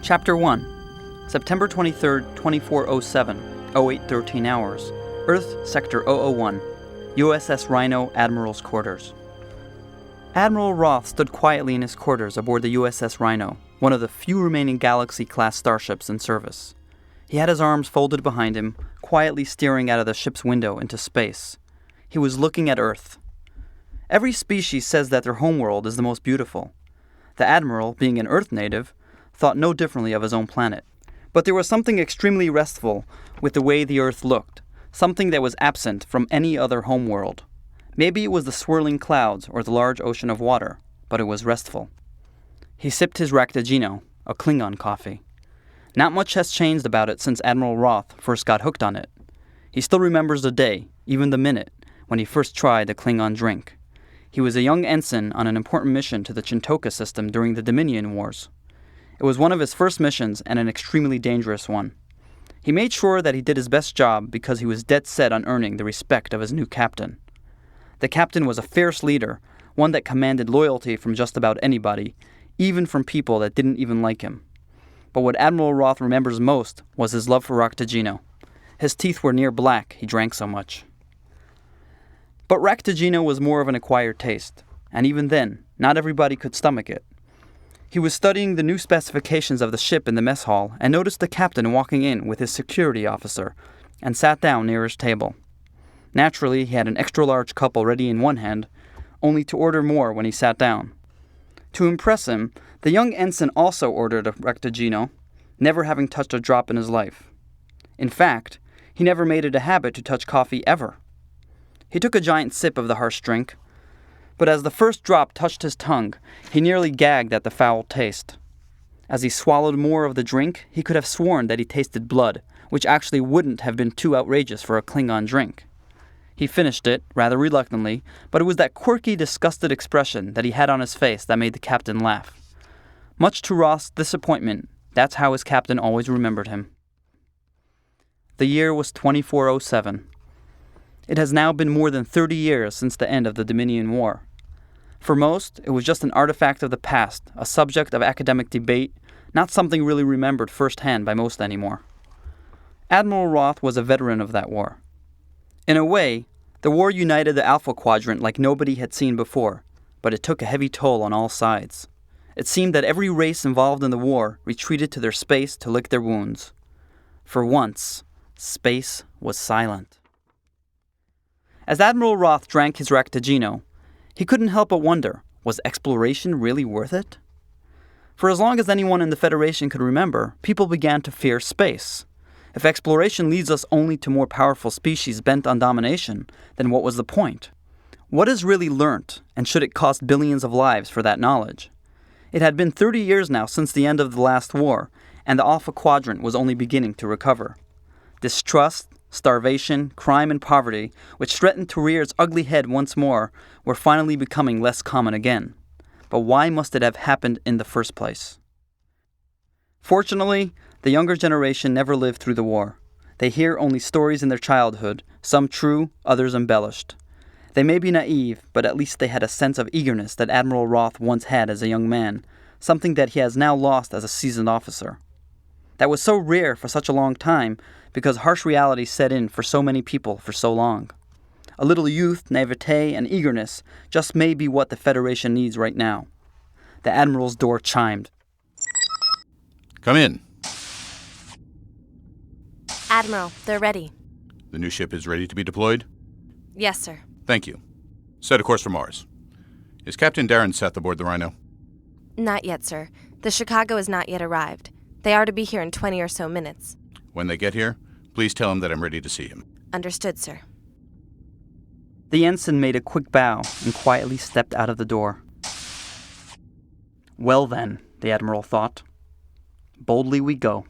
Chapter 1, September 23rd, 2407, 0813 hours, Earth, Sector 001, USS Rhino, Admiral's Quarters. Admiral Roth stood quietly in his quarters aboard the USS Rhino, one of the few remaining Galaxy-class starships in service. He had his arms folded behind him, quietly staring out of the ship's window into space. He was looking at Earth. Every species says that their homeworld is the most beautiful. The Admiral, being an Earth native, thought no differently of his own planet. But there was something extremely restful with the way the Earth looked, something that was absent from any other homeworld. Maybe it was the swirling clouds or the large ocean of water, but it was restful. He sipped his Raktajino, a Klingon coffee. Not much has changed about it since Admiral Roth first got hooked on it. He still remembers the day, even the minute, when he first tried the Klingon drink. He was a young ensign on an important mission to the Chintoka system during the Dominion Wars. It was one of his first missions and an extremely dangerous one. He made sure that he did his best job because he was dead set on earning the respect of his new captain. The captain was a fierce leader, one that commanded loyalty from just about anybody, even from people that didn't even like him. But what Admiral Roth remembers most was his love for Raktajino. His teeth were near black, he drank so much. But Raktajino was more of an acquired taste, and even then, not everybody could stomach it. He was studying the new specifications of the ship in the mess hall and noticed the captain walking in with his security officer and sat down near his table. Naturally, he had an extra-large cup already in one hand, only to order more when he sat down. To impress him, the young ensign also ordered a Raktajino, never having touched a drop in his life. In fact, he never made it a habit to touch coffee ever. He took a giant sip of the harsh drink, but as the first drop touched his tongue, he nearly gagged at the foul taste. As he swallowed more of the drink, he could have sworn that he tasted blood, which actually wouldn't have been too outrageous for a Klingon drink. He finished it, rather reluctantly, but it was that quirky, disgusted expression that he had on his face that made the captain laugh. Much to Roth's disappointment, that's how his captain always remembered him. The year was 2407. It has now been more than 30 years since the end of the Dominion War. For most, it was just an artifact of the past, a subject of academic debate, not something really remembered firsthand by most anymore. Admiral Roth was a veteran of that war. In a way, the war united the Alpha Quadrant like nobody had seen before, but it took a heavy toll on all sides. It seemed that every race involved in the war retreated to their space to lick their wounds. For once, space was silent. As Admiral Roth drank his Raktajino, he couldn't help but wonder, was exploration really worth it? For as long as anyone in the Federation could remember, people began to fear space. If exploration leads us only to more powerful species bent on domination, then what was the point? What is really learnt, and should it cost billions of lives for that knowledge? It had been 30 years now since the end of the last war, and the Alpha Quadrant was only beginning to recover. Distrust, starvation, crime, and poverty, which threatened to rear its ugly head once more, were finally becoming less common again. But why must it have happened in the first place? Fortunately, the younger generation never lived through the war. They hear only stories in their childhood, some true, others embellished. They may be naive, but at least they had a sense of eagerness that Admiral Roth once had as a young man, something that he has now lost as a seasoned officer. That was so rare for such a long time because harsh reality set in for so many people for so long. A little youth, naivete, and eagerness just may be what the Federation needs right now. The Admiral's door chimed. Come in. Admiral, they're ready. The new ship is ready to be deployed? Yes, sir. Thank you. Set a course for Mars. Is Captain Darren Seth aboard the Rhino? Not yet, sir. The Chicago has not yet arrived. They are to be here in 20 or so minutes. When they get here, please tell him that I'm ready to see him. Understood, sir. The ensign made a quick bow and quietly stepped out of the door. Well then, the Admiral thought. Boldly we go.